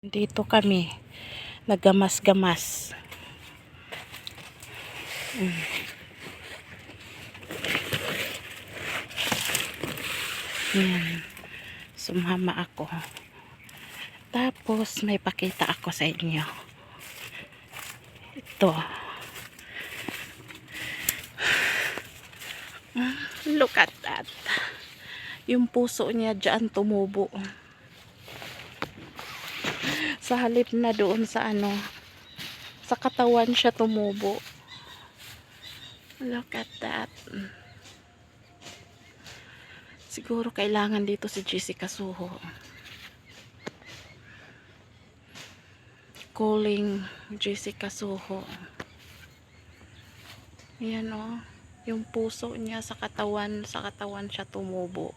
Dito kami naggamas-gamas. Yan. Sumama ako. Tapos may pakita ako sa inyo. Ito. Look at that. Yung puso niya dyan tumubo. Sa halip na doon sa sa katawan siya tumubo. Look at that. Siguro kailangan dito si Jessica Soho. Calling Jessica Soho. Ayan o. Yung puso niya sa katawan siya tumubo.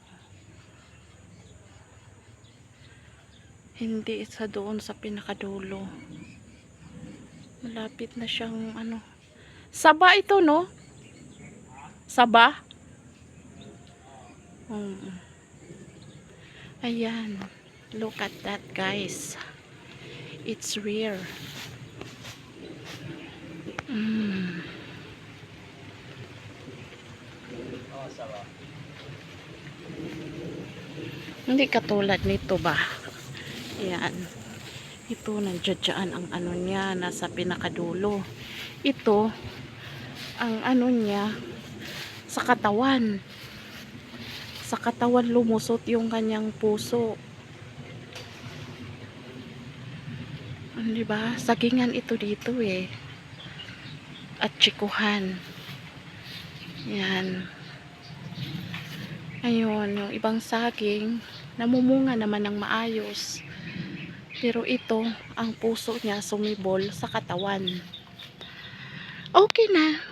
Hindi isa doon sa pinakadulo. Malapit na siyang Saba ito, no? Saba? Ayan. Look at that, guys. It's rare. Hindi katulad nito ba? Ayan. Ito, nandiyan ang niya, nasa pinakadulo. Ito, ang niya, sa katawan. Sa katawan lumusot yung kanyang puso. Diba? Sagingan ito dito eh. At tsikuhan. Yan. Ayun, yung ibang saging, namumunga naman ng maayos. Pero ito, ang puso niya sumibol sa katawan. Okay na.